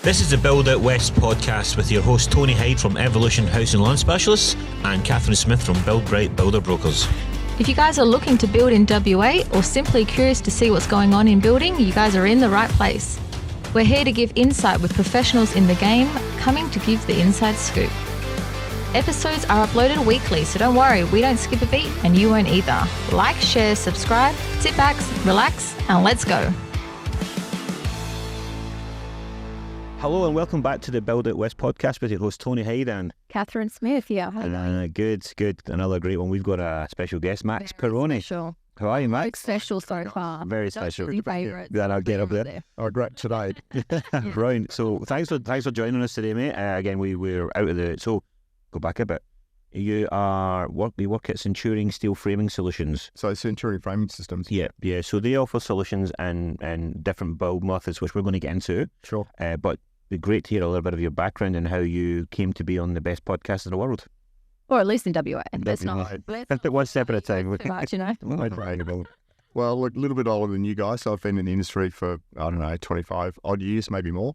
This is the Build Out West podcast with your host Tony Hyde from Evolution House and Lawn Specialists and Catherine Smith from Build Bright Builder Brokers. If you guys are looking to build in WA or simply curious to see what's going on in building, you guys are in the right place. We're here to give insight with professionals in the game, coming to give the inside scoop. Episodes are uploaded weekly, so don't worry, we don't skip a beat and you won't either. Like, share, subscribe, sit back, relax, and let's go. Hello and welcome back to the Build Out West podcast with your host Tony Hyde and Catherine Smith, yeah. Good. Another great one. We've got a special guest, Max Pirone. Special. How are you, Max? Special so far. Very special. Just favourites. Then I'll get up there. Oh, great today. Right. So thanks for joining us today, mate. Again, we're out of the. So go back a bit. You work at Centurion Steel Framing Solutions. So Centurion Framing Systems. Yeah. So they offer solutions and different build methods, which we're going to get into. Sure. But it'd be great to hear a little bit of your background and how you came to be on the best podcast in the world. Or at least in WA. Let's not. One step at a time. Too much, you know. Well, look, a little bit older than you guys. So I've been in the industry for, 25 odd years, maybe more.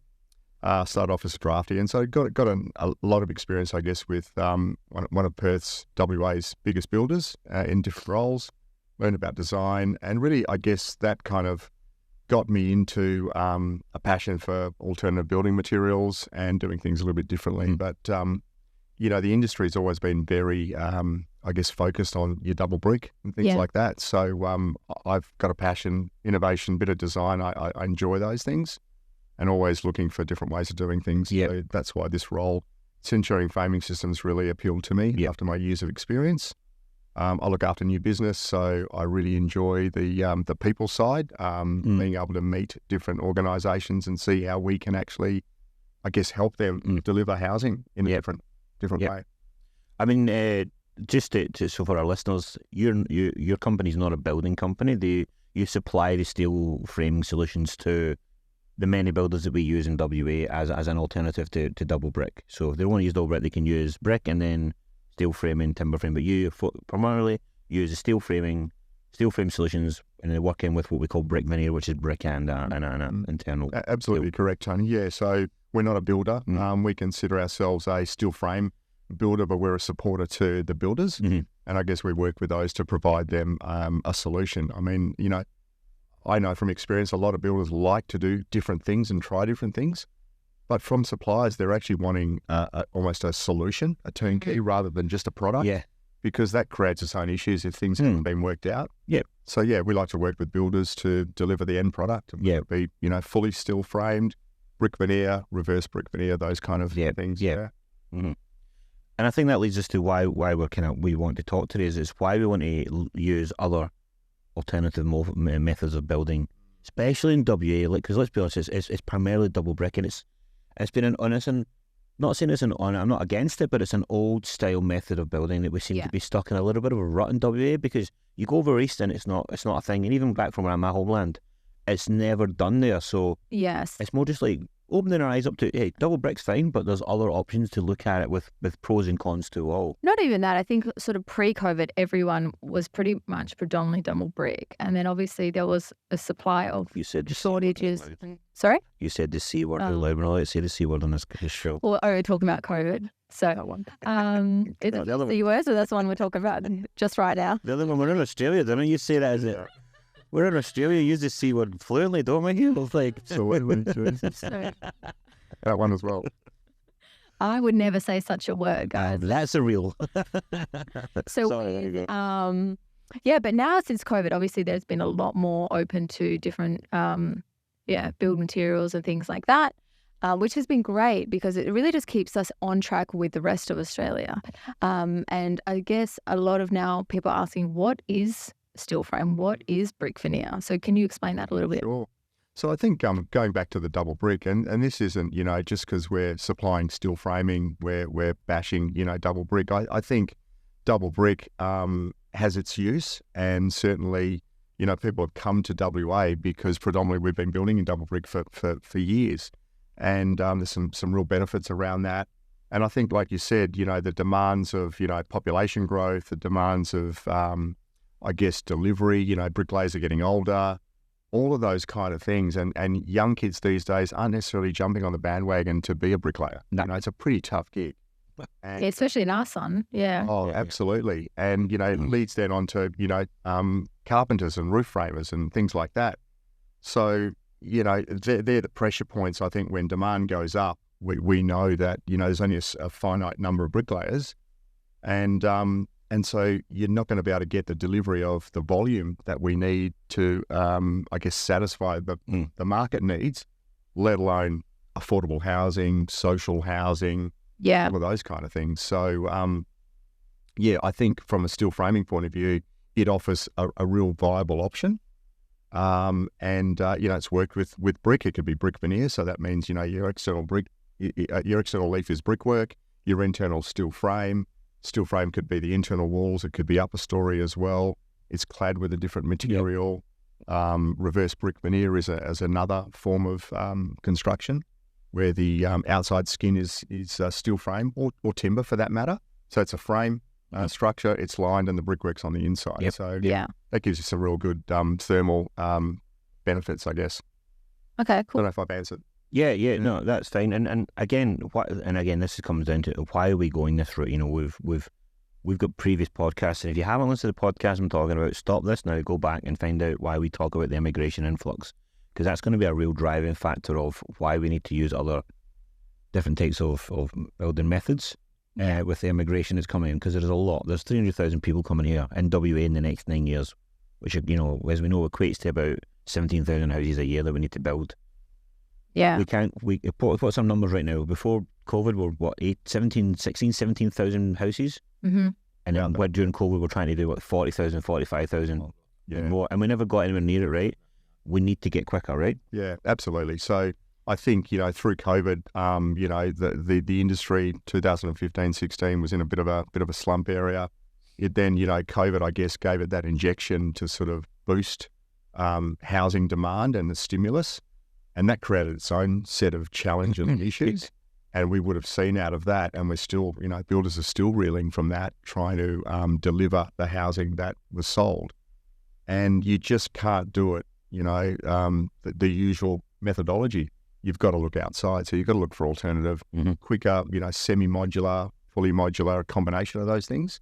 Started off as a drafty, and so got a lot of experience, I guess, with one of Perth's, WA's biggest builders in different roles. Learned about design, and really, I guess, that kind of got me into a passion for alternative building materials and doing things a little bit differently. But, the industry's always been very, focused on your double brick and things like that. So I've got a passion, innovation, bit of design. I enjoy those things and always looking for different ways of doing things. Yep. So that's why this role, Centurion Framing Systems, really appealed to me after my years of experience. I look after new business, so I really enjoy the people side, being able to meet different organisations and see how we can actually, I guess, help them deliver housing in a different way. I mean, so for our listeners, your company's not a building company. You supply the steel framing solutions to the many builders that we use in WA as an alternative to double brick. So if they want to use double brick, they can use brick and then steel framing, timber frame, but you primarily use the steel frame solutions, and then work in with what we call brick veneer, which is brick and internal. Absolutely steel. Correct, Tony. Yeah, so we're not a builder. We consider ourselves a steel frame builder, but we're a supporter to the builders, and I guess we work with those to provide them a solution. I mean, I know from experience a lot of builders like to do different things and try different things. But from suppliers, they're actually wanting almost a solution, a turnkey, rather than just a product. Yeah. Because that creates its own issues if things haven't been worked out. Yeah. So, we like to work with builders to deliver the end product. Yeah. Be, fully steel framed, brick veneer, reverse brick veneer, those kind of things. Yeah. Mm-hmm. And I think that leads us to why we want to talk today is why we want to use other alternative methods of building, especially in WA. Because let's be honest, it's primarily double brick, and it's been I'm not against it, but it's an old style method of building that we seem to be stuck in a little bit of a rut in WA, because you go over east and it's not a thing, and even back from where my homeland, it's never done there. So yes, it's more just like opening our eyes up to, hey, double brick's fine, but there's other options to look at it with pros and cons to all. Not even that. I think sort of pre-COVID, everyone was pretty much predominantly double brick. And then obviously there was a supply of shortages. Sorry? You said the C word. We're not allowed to say the C word on this show. Well, we're talking about COVID. So, is it the C word? So that's the one we're talking about just right now. The other one, we're in Australia, don't you say that as it? We're in Australia, use the C word fluently, don't we? It's like... So that one as well. I would never say such a word, guys. That's a real... So, sorry, but now since COVID, obviously there's been a lot more open to different, build materials and things like that, which has been great because it really just keeps us on track with the rest of Australia. And I guess a lot of now people are asking, what is steel frame? What is brick veneer? So can you explain that a little bit? Sure. So I think going back to the double brick, and this isn't, just because we're supplying steel framing, we're bashing, double brick. I think double brick has its use, and certainly, people have come to WA because predominantly we've been building in double brick for years, and there's some real benefits around that. And I think, like you said, the demands of, population growth, the demands of, delivery, bricklayers are getting older, all of those kind of things. And young kids these days aren't necessarily jumping on the bandwagon to be a bricklayer. No. You know, it's a pretty tough gig. And, Yeah, especially in our son. Yeah. oh, absolutely. And, you know, it leads then on to, you know, carpenters and roof framers and things like that. So, you know, they're the pressure points, I think, when demand goes up. We know that, you know, there's only a finite number of bricklayers. And so you're not going to be able to get the delivery of the volume that we need to, I guess, satisfy the market needs, let alone affordable housing, social housing, all of those kind of things. So, yeah, I think from a steel framing point of view, it offers a real viable option. You know, it's worked with brick. It could be brick veneer. So that means, you know, your external leaf is brickwork, your internal steel frame. Steel frame could be the internal walls. It could be upper story as well. It's clad with a different material. Reverse brick veneer is another form of construction where the outside skin is steel frame or timber for that matter. So it's a frame structure. It's lined and the brickwork's on the inside. So that gives you some real good thermal benefits, I guess. Okay, cool. I don't know if I've answered. Yeah, no, that's fine. And again, this comes down to why are we going this route? You know, we've got previous podcasts, and if you haven't listened to the podcast I'm talking about, stop this now, go back and find out why we talk about the immigration influx, because that's going to be a real driving factor of why we need to use other different types of building methods with the immigration that's coming in, because there's 300,000 people coming here in WA in the next 9 years, which, you know, as we know, equates to about 17,000 houses a year that we need to build. Yeah. We put some numbers right now. Before COVID, we're 17,000 houses. Mm-hmm. And then during COVID, we're trying to do 40,000, 45,000 and more. And we never got anywhere near it, right? We need to get quicker, right? Yeah, absolutely. So I think, you know, through COVID, you know, the industry 2015, 16 was in a bit of a slump area. It then, you know, COVID, I guess, gave it that injection to sort of boost housing demand and the stimulus. And that created its own set of challenges and issues. And we would have seen out of that, and we're still, you know, builders are still reeling from that, trying to deliver the housing that was sold. And you just can't do it, you know, the usual methodology. You've got to look outside. So you've got to look for alternative, quicker, you know, semi-modular, fully modular, a combination of those things.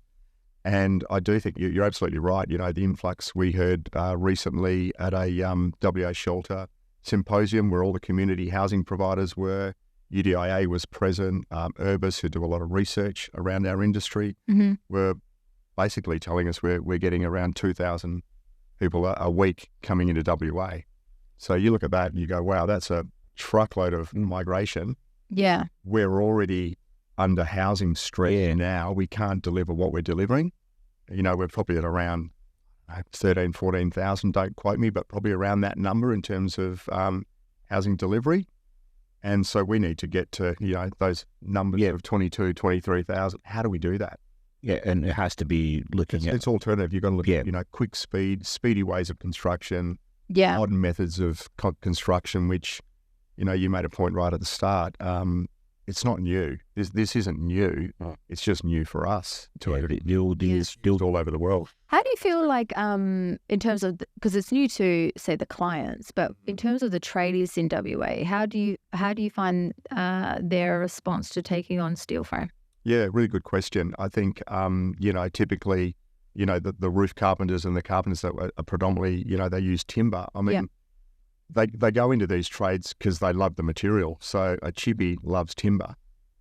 And I do think you're absolutely right. You know, the influx we heard recently at a WA shelter symposium where all the community housing providers were. UDIA was present. Urbis, who do a lot of research around our industry, were basically telling us we're getting around 2,000 people a week coming into WA. So you look at that and you go, wow, that's a truckload of migration. Yeah. We're already under housing stress now. We can't deliver what we're delivering. You know, we're probably at around 13,000, 14,000, don't quote me, but probably around that number in terms of housing delivery. And so we need to get to, you know, those numbers of 22,000, 23,000. How do we do that? Yeah, and it has to be looking at... It's alternative. You've got to look at, you know, quick speedy ways of construction, modern methods of construction, which, you know, you made a point right at the start. It's not new. This isn't new. It's just new for us. The old deals all over the world. How do you feel like in terms of, because it's new to, say, the clients, but in terms of the tradies in WA, how do you find their response to taking on steel frame? Yeah, really good question. I think, you know, typically, you know, the roof carpenters and the carpenters that are predominantly, you know, they use timber. I mean, they go into these trades because they love the material. So a chippy loves timber.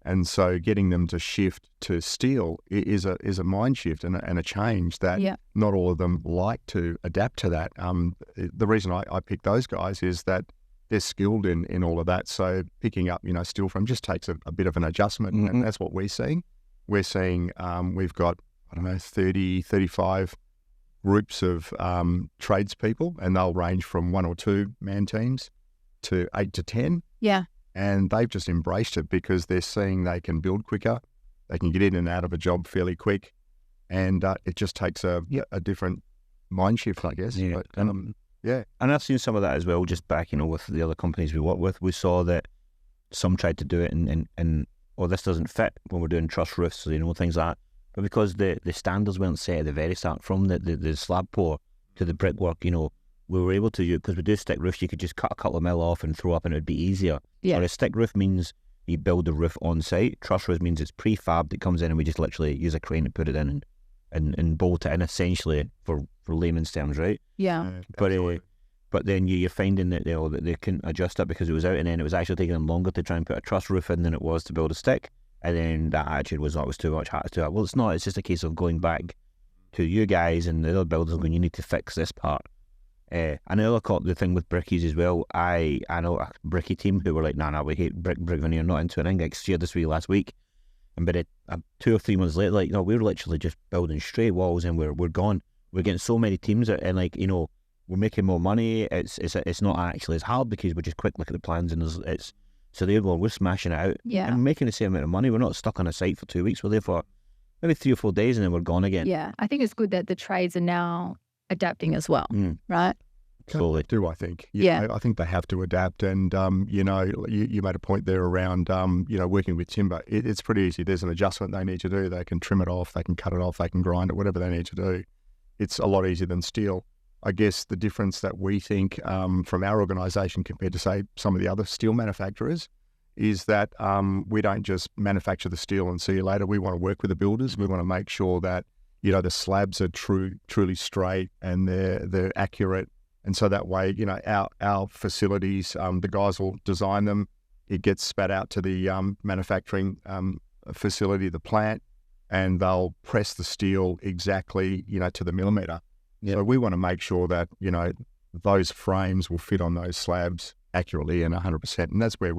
And so getting them to shift to steel is a mind shift and a change that not all of them like to adapt to that. The reason I pick those guys is that they're skilled in all of that. So picking up, you know, steel frame just takes a bit of an adjustment. And that's what we're seeing. We're seeing we've got, 30, 35 groups of tradespeople, and they'll range from 1 or 2 man teams to 8 to 10. Yeah. And they've just embraced it because they're seeing they can build quicker, they can get in and out of a job fairly quick, and it just takes a different mind shift, I guess. Yeah. But, and I've seen some of that as well, just back, you know, with the other companies we work with. We saw that some tried to do it and this doesn't fit when we're doing truss roofs, you know, things like that. But because the standards weren't set at the very start, from the slab pour to the brickwork, you know, we were able to use, because we do stick roofs, you could just cut a couple of mil off and throw up and it would be easier. Yeah. Or a stick roof means you build the roof on site. Truss roof means it's prefabbed, it comes in and we just literally use a crane to put it in and bolt it in, essentially, for layman's terms, right? Yeah. But then you're finding that that they couldn't adjust it because it was out, and then it was actually taking them longer to try and put a truss roof in than it was to build a stick. And then that attitude was, it was too much, had to do it. Well, it's not. It's just a case of going back to you guys and the other builders going, you need to fix this part. And the other the thing with brickies as well, I know a bricky team who were like, nah, we hate brick veneer, not into it. I think I shared this with you last week. And but 2 or 3 months later, like, no, we're literally just building straight walls and we're gone. We're getting so many teams out, and like, we're making more money. It's not actually as hard because we just quick look at the plans and it's so therefore we're smashing it out and making the same amount of money. We're not stuck on a site for 2 weeks. We're there for maybe 3 or 4 days and then we're gone again. Yeah, I think it's good that the trades are now adapting as well, right? Totally do, I think. I think they have to adapt. And you made a point there around working with timber. It's pretty easy. There's an adjustment they need to do. They can trim it off, they can cut it off, they can grind it, whatever they need to do. It's a lot easier than steel. I guess the difference that we think from our organisation compared to, say, some of the other steel manufacturers is that we don't just manufacture the steel and see you later. We want to work with the builders. We want to make sure that, the slabs are truly straight and they're accurate. And so that way, our facilities, the guys will design them. It gets spat out to the manufacturing facility, the plant, and they'll press the steel exactly, to the millimetre. Yep. So we want to make sure that, those frames will fit on those slabs accurately and 100%. And that's where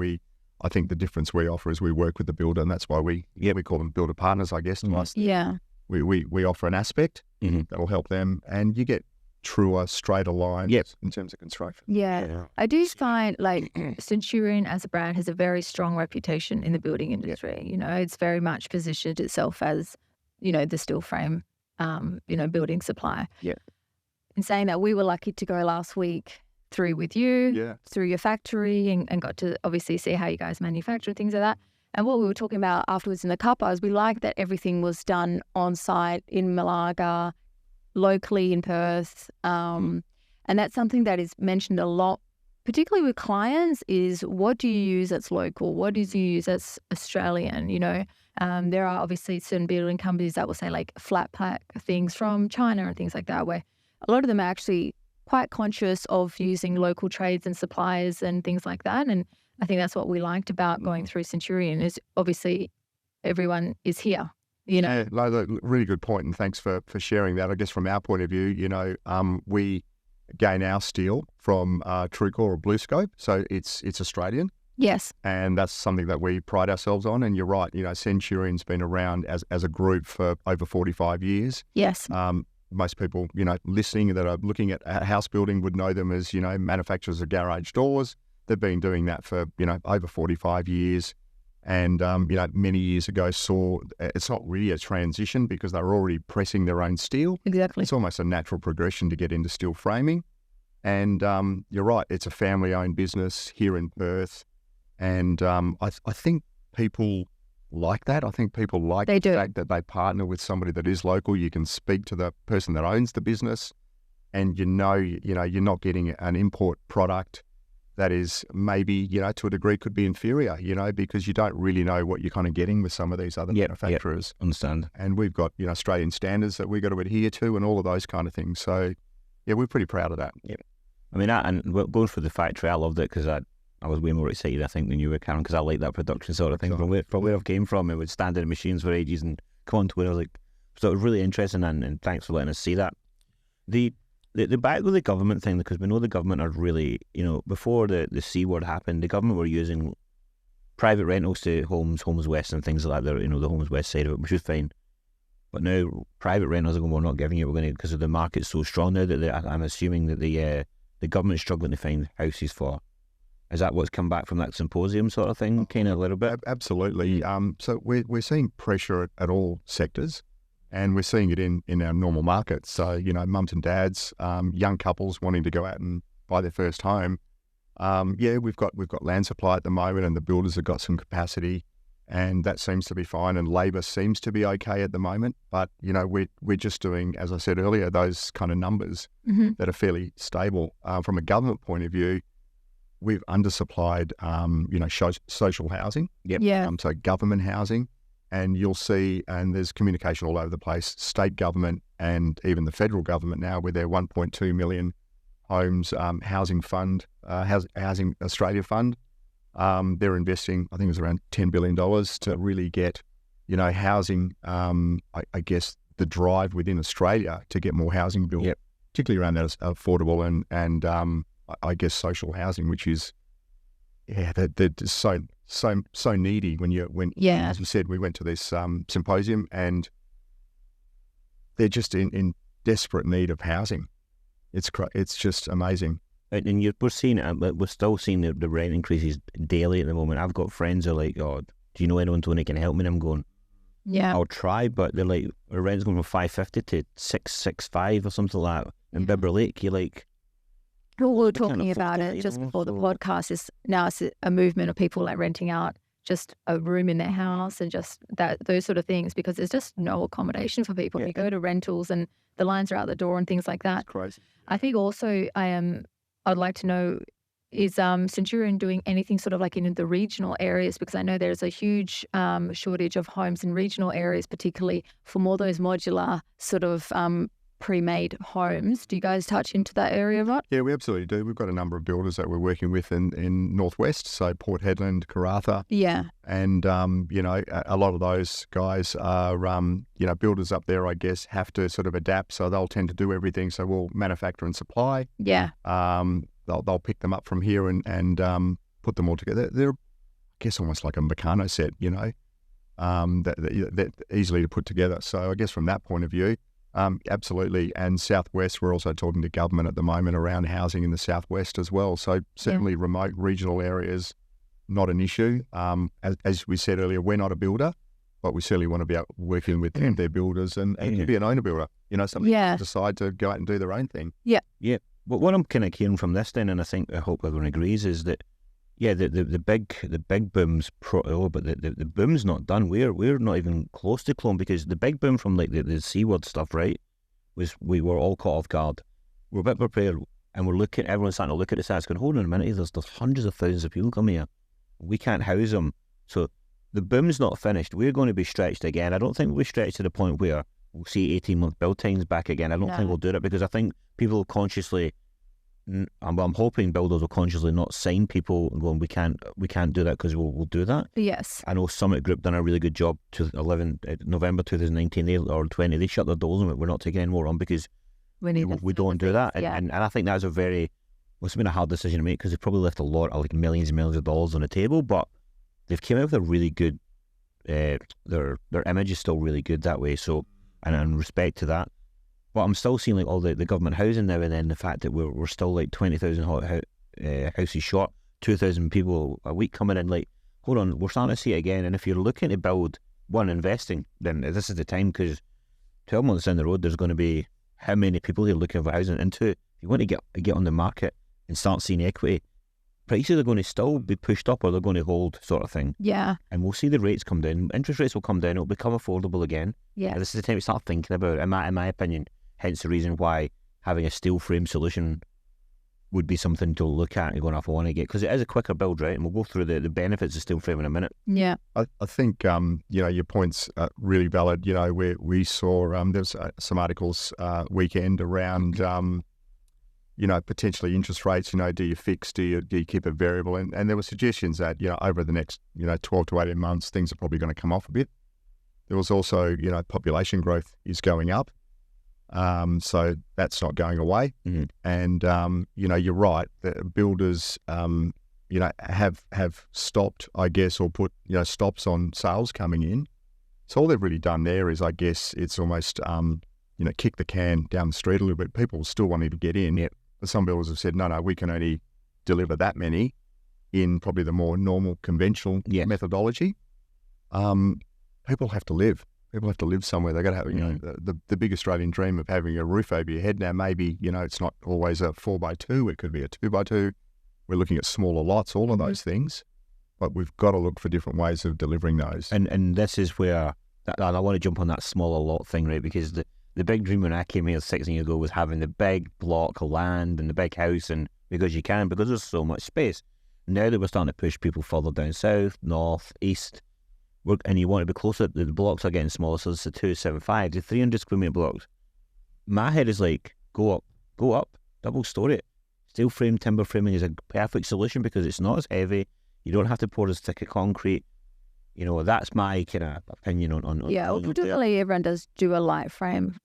I think the difference we offer is we work with the builder, and that's why we call them builder partners, I guess. Yeah. We offer an aspect that will help them, and you get truer, straighter lines in terms of construction. Yeah. I do find like Centurion as a brand has a very strong reputation in the building industry. It's very much positioned itself as, the steel frame, building supply. Yeah. In saying that, we were lucky to go last week through with you, through your factory, and got to obviously see how you guys manufacture things like that. And what we were talking about afterwards in the cuppa is we like that everything was done on site in Malaga, locally in Perth. And that's something that is mentioned a lot, particularly with clients, is what do you use that's local? What do you use that's Australian? There are obviously certain building companies that will say like flat pack things from China and things like that, where a lot of them are actually quite conscious of using local trades and suppliers and things like that. And I think that's what we liked about going through Centurion is obviously everyone is here. Yeah, really good point, and thanks for sharing that. I guess from our point of view, we gain our steel from TrueCore or BlueScope, so it's Australian. Yes. And that's something that we pride ourselves on. And you're right, Centurion's been around as a group for over 45 years. Yes. Most people, listening that are looking at house building would know them as, manufacturers of garage doors. They've been doing that for, over 45 years. And, many years ago saw it's not really a transition because they were already pressing their own steel. Exactly. It's almost a natural progression to get into steel framing. And you're right, it's a family-owned business here in Perth. And I think people like that. I think people like the fact that they partner with somebody that is local. You can speak to the person that owns the business, and you're not getting an import product that is maybe, to a degree could be inferior, because you don't really know what you're kind of getting with some of these other manufacturers. Understand. And we've got, Australian standards that we've got to adhere to and all of those kind of things. So, yeah, we're pretty proud of that. Yeah. I mean, and going through the factory, I loved it because I was way more excited, I think, than you were, Karen, because I like that production sort of thing. From where I've came from, it would stand in the machines for ages and come on to where I was like, so it was really interesting, and thanks for letting us see that. The back with the government thing, because we know the government are really, before the C word happened, the government were using private rentals to Homes West and things like that, the Homes West side of it, which was fine. But now private rentals are going, we're not giving you, we're going to, because the market's so strong now that I'm assuming that the government is struggling to find houses for. Is that what's come back from that symposium sort of thing, kind of a little bit? Absolutely. So we're seeing pressure at all sectors, and we're seeing it in our normal markets. So, mums and dads, young couples wanting to go out and buy their first home. We've got land supply at the moment, and the builders have got some capacity. and that seems to be fine, and labour seems to be okay at the moment. But, we're just doing, as I said earlier, those kind of numbers that are fairly stable. From a government point of view, we've undersupplied, social housing. Yeah. So government housing, and you'll see, and there's communication all over the place, state government and even the federal government now with their 1.2 million homes housing fund, Housing Australia Fund. They're investing, I think it was around $10 billion to really get, housing, I guess, the drive within Australia to get more housing built, particularly around that affordable and I guess social housing, which is, they're just so needy when as we said, we went to this symposium, and they're just in desperate need of housing. It's just amazing. And we're seeing it, but we're still seeing the rent increases daily at the moment. I've got friends who are like, "Oh, do you know anyone, Tony, can help me?" And I'm going, Yeah. I'll try, but they're like, our rent's going from $550 to $665 or something like that. In Bibber Lake, you're like, Well, we were can't talking afford about that, it just before the so- podcast. Now it's a movement of people like renting out just a room in their house and just those sort of things, because there's just no accommodation for people. Yeah. You go to rentals and the lines are out the door and things like that. It's crazy. I think also I'd like to know, is Centurion doing anything sort of like in the regional areas? Because I know there's a huge shortage of homes in regional areas, particularly for more those modular sort of pre-made homes. Do you guys touch into that area a lot? Yeah, we absolutely do. We've got a number of builders that we're working with in Northwest, so Port Hedland, Karratha, Yeah. and a lot of those guys are builders up there, I guess, have to sort of adapt, so they'll tend to do everything. So we'll manufacture and supply. Yeah. They'll pick them up from here and put them all together. They're, I guess, almost like a Meccano set, that easily to put together. So I guess from that point of view, absolutely. And Southwest, we're also talking to government at the moment around housing in the Southwest as well. So certainly remote regional areas, not an issue. As we said earlier, we're not a builder, but we certainly want to be out working with their builders and to be an owner builder. Somebody decide to go out and do their own thing. Yeah. But what I'm kind of hearing from this then, and I hope everyone agrees, is that the big boom's but the boom's not done. We're not even close to clone, because the big boom from like the C word stuff, right, was we were all caught off guard. We're a bit prepared, and everyone's starting to look at the stats going, hold on a minute, there's hundreds of thousands of people coming here. We can't house them. So the boom's not finished. We're going to be stretched again. I don't think we'll be stretched to the point where we'll see 18-month build times back again. I don't think we'll do it, because I think people will consciously, I'm hoping builders will consciously not sign people and going, we can't do that because we'll do that. Yes. I know Summit Group done a really good job to November 2019 or 20. They shut their doors on it. We're not taking any more on because we don't do that. And I think that's it's been a hard decision to make, because they've probably left a lot of like millions and millions of dollars on the table, but they've came out with a really good, their image is still really good that way. So, and in respect to that. But I'm still seeing like all the government housing now, and then the fact that we're still like 20,000 houses short, 2,000 people a week coming in. Like, hold on, we're starting to see it again. And if you're looking to build, investing, then this is the time, because 12 months down the road, there's going to be how many people you're looking for housing into. If you want to get on the market and start seeing equity, prices are going to still be pushed up, or they're going to hold, sort of thing. Yeah. And we'll see the rates come down. Interest rates will come down. It'll become affordable again. Yeah. And this is the time to start thinking about it, in my opinion. Hence the reason why having a steel frame solution would be something to look at and going off, I want to get, because it is a quicker build, right? And we'll go through the benefits of steel frame in a minute. Yeah. I think, your point's really valid. We saw, there's some articles weekend around, potentially interest rates, do you fix, do you keep it variable? And there were suggestions that, over the next, 12 to 18 months, things are probably going to come off a bit. There was also, population growth is going up. So that's not going away. Mm-hmm. And, you're right. The builders, have stopped, I guess, or put, stops on sales coming in. So all they've really done there is, I guess, it's almost, kick the can down the street a little bit. People still wanting to get in. Yep. But some builders have said, no, we can only deliver that many in probably the more normal, conventional methodology. People have to live. People have to live somewhere. They got to have, the big Australian dream of having a roof over your head. Now, maybe, it's not always a 4x2. It could be a 2x2. We're looking at smaller lots, all of those things. but we've got to look for different ways of delivering those. And this is where, and I want to jump on that smaller lot thing, right? Because the big dream when I came here 16 years ago was having the big block of land and the big house, and because there's so much space. Now that we're starting to push people further down south, north, east, and you want to be closer, the blocks are getting smaller, so it's the 275, the 300 square metre blocks. My head is like, go up, double story it. Steel frame, timber framing is a perfect solution because it's not as heavy. You don't have to pour as thick a concrete. You know, that's my kind of opinion on particularly everyone does do a light frame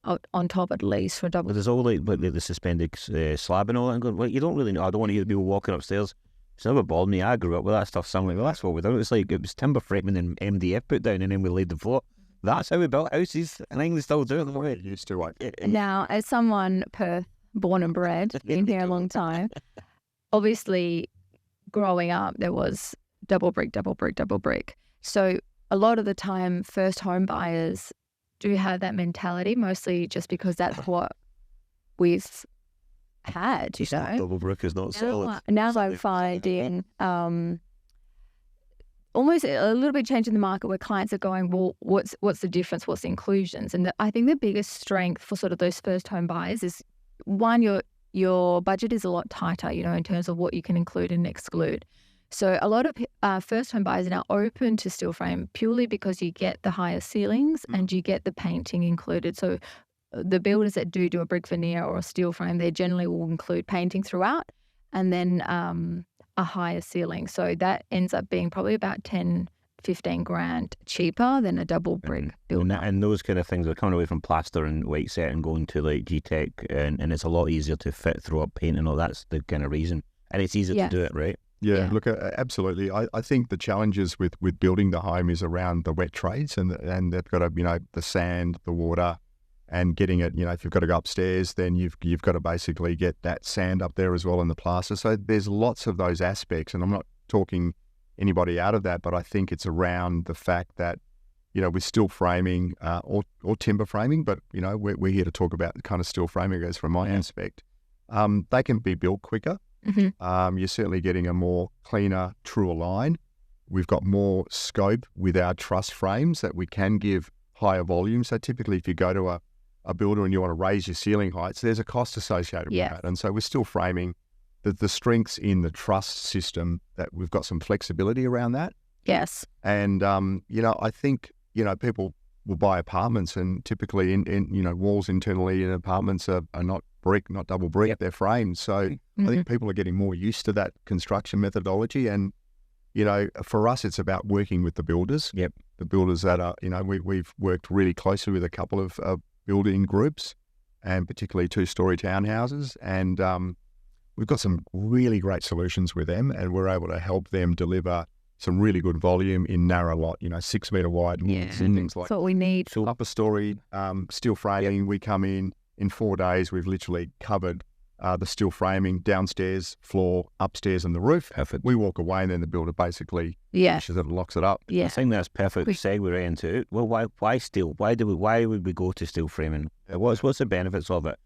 on top at least for double. But there's all like the suspended slab and all that. And going, well, you don't really know. I don't want to hear people walking upstairs. It's never bothered me. I grew up with that stuff. So I'm like, well, that's what we do. It's like it was timber framing and MDF put down, and then we laid the floor. That's how we built houses, and I think they still do it the way it used to. Now, as someone Perth born and bred, been here a long time, obviously growing up there was double brick. So a lot of the time, first home buyers do have that mentality, mostly just because that's what we've had, you know. Double brick is not solid. Now I'm finding almost a little bit change in the market where clients are going, well, what's the difference? What's the inclusions? And I think the biggest strength for sort of those first home buyers is, one, your budget is a lot tighter, you know, in terms of what you can include and exclude. So a lot of first home buyers are now open to steel frame purely because you get the higher ceilings and you get the painting included. So the builders that do a brick veneer or a steel frame, they generally will include painting throughout and then a higher ceiling. So that ends up being probably about 10, 15 grand cheaper than a double brick build. And those kind of things are coming away from plaster and white set and going to like G-Tech, and it's a lot easier to fit through up paint and all. That's the kind of reason. And it's easier to do it, right? Yeah, look, absolutely. I think the challenges with building the home is around the wet trades, and they've got to, you know, the sand, the water, and getting it, you know, if you've got to go upstairs, then you've got to basically get that sand up there as well in the plaster. So there's lots of those aspects, and I'm not talking anybody out of that, but I think it's around the fact that, you know, with steel framing or timber framing, but, you know, we're here to talk about the kind of steel framing as from my aspect. They can be built quicker. Mm-hmm. You're certainly getting a more cleaner, truer line. We've got more scope with our truss frames that we can give higher volume. So typically if you go to a builder and you want to raise your ceiling heights, there's a cost associated with that. And so we're still framing the strengths in the truss system, that we've got some flexibility around that. Yes. And, you know, I think, you know, people will buy apartments, and typically in you know, walls internally in apartments are not brick, not double brick, they're framed. So I think people are getting more used to that construction methodology. And, you know, for us, it's about working with the builders. The builders that are, you know, we've worked really closely with a couple of building groups, and particularly 2-story townhouses. And we've got some really great solutions with them, and we're able to help them deliver some really good volume in narrow lot, you know, 6 metre wide walls and things like that. That's what we need. So upper story, steel framing, we come in 4 days, we've literally covered the steel framing downstairs, floor, upstairs and the roof. Perfect. We walk away, and then the builder basically finishes it and locks it up. I think that's perfect segue right into it. Well, why steel? Why would we go to steel framing? What's the benefits of it?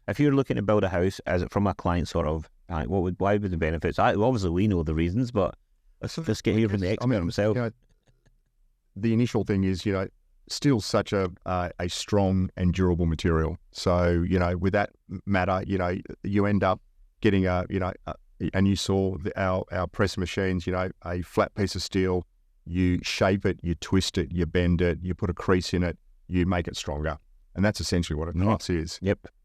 If you're looking to build a house, as from a client sort of, why would the benefits? Obviously we know the reasons, but let's get here from the expert himself. You know, the initial thing is, you know, steel's such a strong and durable material. So, you know, with that matter, you know, you end up getting and you saw our press machines, you know, a flat piece of steel, you shape it, you twist it, you bend it, you put a crease in it, you make it stronger. And that's essentially what a truss is.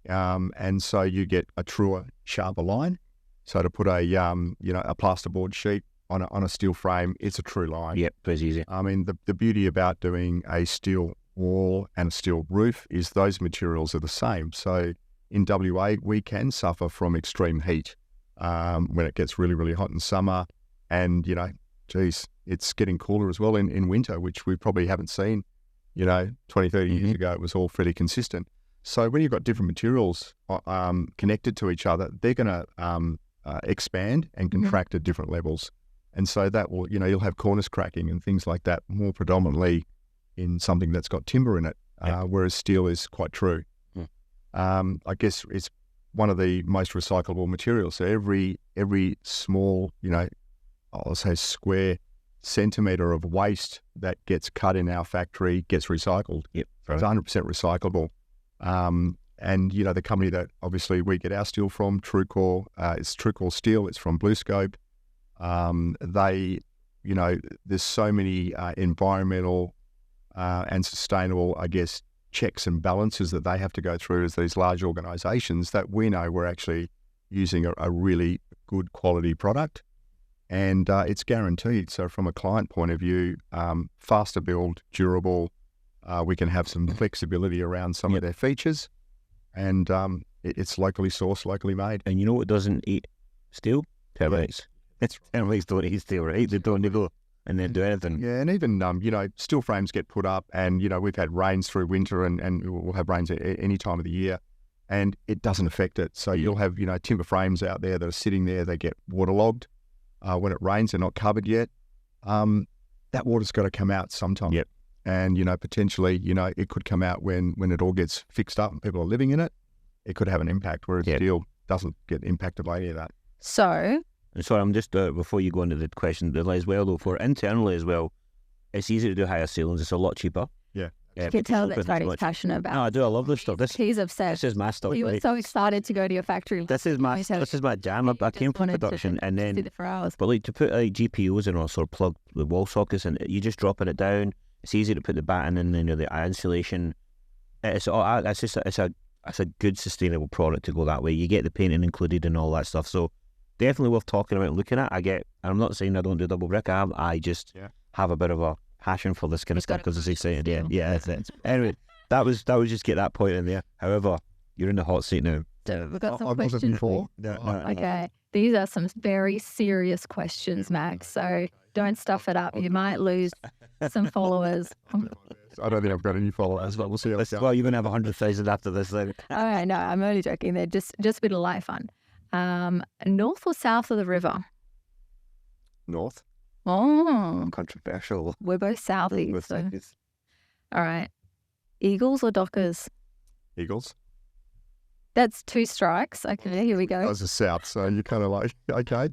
And so you get a truer, sharper line. So to put a plasterboard sheet on a steel frame, it's a true line. Pretty easy. I mean, the beauty about doing a steel wall and a steel roof is those materials are the same. So in WA, we can suffer from extreme heat when it gets really, really hot in summer. And, you know, geez, it's getting cooler as well in winter, which we probably haven't seen, you know, 20, 30 years ago. It was all pretty consistent. So when you've got different materials connected to each other, they're going to expand and contract at different levels. And so that will, you know, you'll have cornice cracking and things like that more predominantly in something that's got timber in it, whereas steel is quite true. I guess it's one of the most recyclable materials. So every small, you know, I'll say square centimetre of waste that gets cut in our factory gets recycled. Yep. So it's 100% recyclable. And, you know, the company that obviously we get our steel from, Truecore, it's Truecore Steel, it's from BlueScope. They, you know, there's so many environmental and sustainable, I guess, checks and balances that they have to go through as these large organisations that we know we're actually using a really good quality product. And it's guaranteed. So from a client point of view, faster build, durable, we can have some flexibility around some of their features. And it's locally sourced, locally made. And you know what doesn't eat steel? Termites. Termites don't eat steel, right? They don't go and then do anything. Yeah, and even, you know, steel frames get put up and, you know, we've had rains through winter and we'll have rains at any time of the year and it doesn't affect it. So you'll have, you know, timber frames out there that are sitting there, they get waterlogged. When it rains, they're not covered yet. That water's got to come out sometime. Yep. And, you know, potentially, you know, it could come out when it all gets fixed up and people are living in it. It could have an impact, whereas steel doesn't get impacted by any of that. So, sorry, I'm just, before you go into the question as well, though, for internally as well, it's easy to do higher ceilings. It's a lot cheaper. Yeah. you can tell that Tony's passionate about. No, I do. I love this stuff. He's obsessed. This is my stuff. He was so excited to go to your factory. This is my jam. I came from production and then, sit there for hours. but like to put like GPUs in or sort of plug the wall sockets and you just dropping it down. It's easy to put the batten in, then the insulation. It's a good sustainable product to go that way. You get the painting included and all that stuff. So definitely worth talking about and looking at. I'm not saying I don't do double brick. I just have a bit of a passion for this kind of stuff because it's exciting. Yeah. That's it. Anyway, that was just get that point in there. However, you're in the hot seat now. So we've got some I wasn't questions. before. Okay, these are some very serious questions, Max. So don't stuff it up. You might lose some followers. I don't think I've got any followers, but we'll see how it goes. Well, you're going to have 100,000 after this thing. All right, no, I'm only joking. They're just a bit of light fun. North or south of the river? North. Oh, Controversial. we're both southies. So. All right. Eagles or Dockers? Eagles. That's 2 strikes. Okay, here we That go. was the south, so you're kind of like, okay.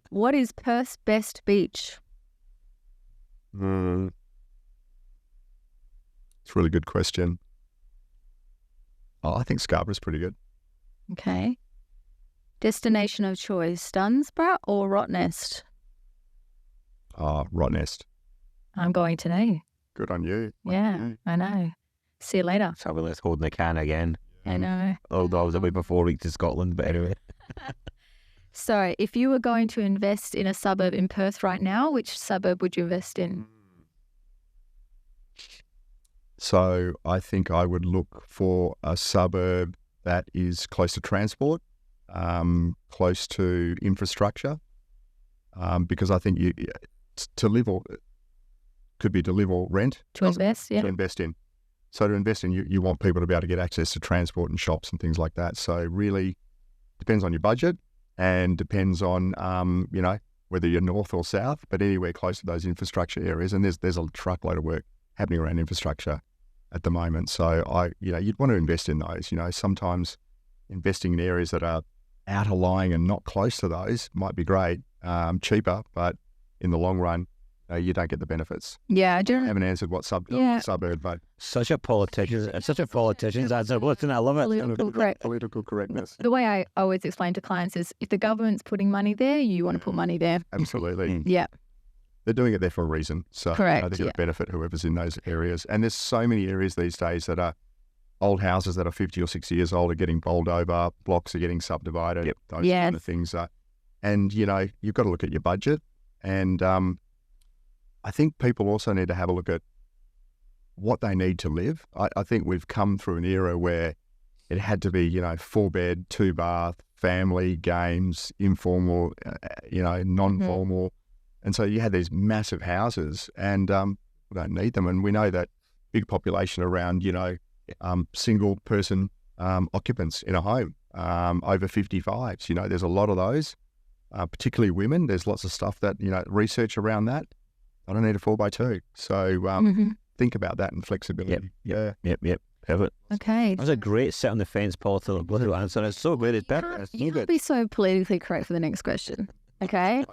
What is Perth's best beach? It's a really good question. Oh, I think Scarborough's pretty good. Okay. Destination of choice, Dunsborough or Rottnest? Rottnest. I'm going today. Good on you. Yeah, I know. See you later. So let's holding the can again. I know. Although I was away for 4 weeks to Scotland, but anyway. So if you were going to invest in a suburb in Perth right now, which suburb would you invest in? So I think I would look for a suburb that is close to transport, close to infrastructure, because I think to live or could be to live or rent. To invest, yeah. To invest in. So to invest in, you want people to be able to get access to transport and shops and things like that. So really depends on your budget and depends on, whether you're north or south, but anywhere close to those infrastructure areas. And there's a truckload of work happening around infrastructure at the moment. So you'd want to invest in those. Sometimes investing in areas that are outer-lying and not close to those might be great, cheaper, but in the long run, you don't get the benefits. Yeah, I haven't answered what suburb, but Such a politician. It's such a politician's answer. Listen, I love it. Political correctness. The way I always explain to clients is if the government's putting money there, you want to put money there. Absolutely. Yeah. They're doing it there for a reason. So Correct, they're going to benefit whoever's in those areas. And there's so many areas these days that are old houses that are 50 or 60 years old are getting bowled over, blocks are getting subdivided, those kind of things. And, you've got to look at your budget. And I think people also need to have a look at what they need to live. I think we've come through an era where it had to be, 4-bed, 2-bath, family, games, informal, non-formal. And so you had these massive houses and we don't need them. And we know that big population around, single person occupants in a home, over 55s. There's a lot of those, particularly women. There's lots of stuff that, research around that. I don't need a 4x2. So think about that and flexibility. Yep. Perfect. Okay. That was a great sit on the fence political answer. It's so good. It's better. It's so You good. can't be so politically correct for the next question. Okay.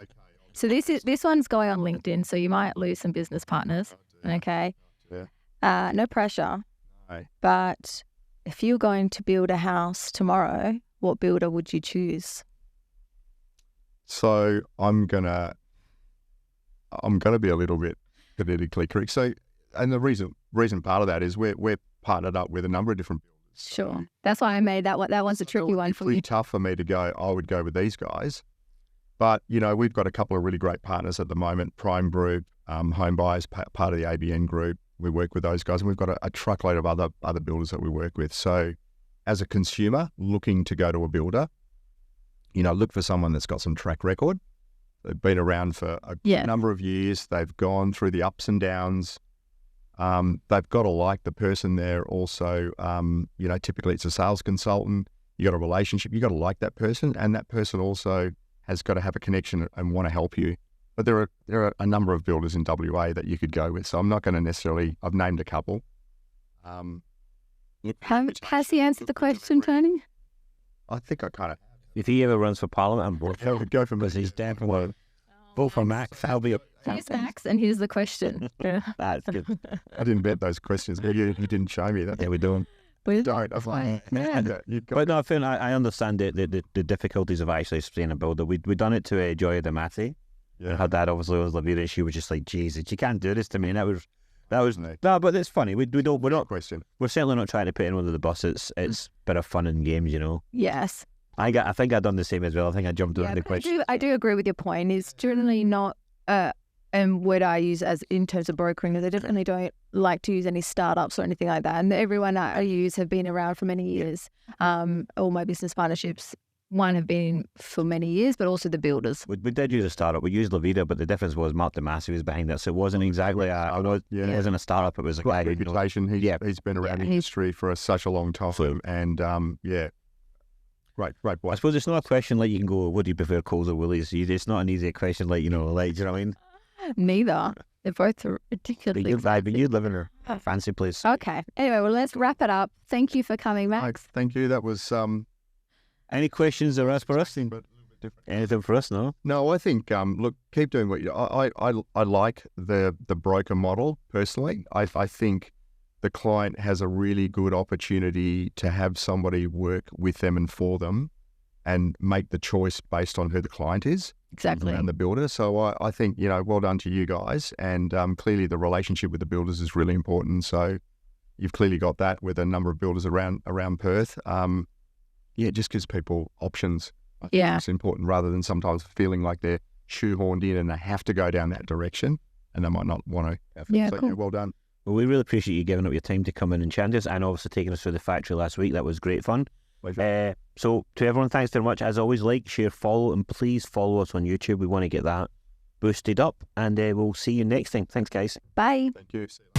So this one's going on LinkedIn, so you might lose some business partners. Okay. Yeah. No pressure. No. But if you're going to build a house tomorrow, what builder would you choose? So I'm gonna be a little bit politically correct. So, and the reason part of that is we're partnered up with a number of different builders. Sure. That's why I made that one. That one's a tricky one for me. Pretty tough for me to go. I would go with these guys, but we've got a couple of really great partners at the moment. Prime Group, Home Buyers, part of the ABN Group. We work with those guys, and we've got a truckload of other builders that we work with. So, as a consumer looking to go to a builder, look for someone that's got some track record. They've been around for a number of years. They've gone through the ups and downs. They've got to like the person there also. Typically it's a sales consultant. You got a relationship. You got to like that person, and that person also has got to have a connection and want to help you. But there are a number of builders in WA that you could go with. So I'm not going to necessarily. I've named a couple. Has he answered the question, Tony? I think I kind of. If he ever runs for Parliament, I'm bored. I would go for because he's definitely vote for Max. I'll be. Here's Max, and here's the question. That's good. I didn't bet those questions. You didn't show me that. Yeah, we don't. We don't. I'm like, But no, Finn, I understand the difficulties of actually staying a builder. We done it to Joy the Matty. Yeah. Her dad obviously was Lavira, and she was just like, Jesus, you can't do this to me. And that was no, but it's funny. We're not question. We're certainly not trying to put anyone under the bus. It's a bit of fun and games, Yes. I think I've done the same as well. I think I jumped around the question. I do agree with your point. It's generally not and what I use as in terms of brokering, I definitely don't like to use any startups or anything like that. And everyone I use have been around for many years. All my business partnerships, one have been for many years, but also the builders. We did use a startup. We used Lavida, but the difference was Mark Damassi was behind that. So it wasn't exactly it wasn't a startup. It was a guy. Reputation. He's been around the industry for such a long time. And Right, boy. I suppose it's not a question like you can go, what do you prefer, Coles or Woolies? It's not an easy question like, do you know what I mean? Neither. They're both ridiculously But you live in a fancy place. Okay. Anyway, well, let's wrap it up. Thank you for coming, Max. Thank you. That was... Any questions or for us? Anything for us, no? No, I think, look, keep doing what you... I like the broker model, personally. I think the client has a really good opportunity to have somebody work with them and for them and make the choice based on who the client is. Exactly. And the builder. So I think, well done to you guys. And clearly the relationship with the builders is really important. So you've clearly got that with a number of builders around Perth. It just gives people options. I think it's important rather than sometimes feeling like they're shoehorned in and they have to go down that direction and they might not want to. Yeah, so, cool. Well done. Well, we really appreciate you giving up your time to come in and chat to us and obviously taking us through the factory last week. That was great fun. So to everyone, thanks very much. As always, like, share, follow, and please follow us on YouTube. We want to get that boosted up, and we'll see you next time. Thanks, guys. Bye. Thank you. See you later.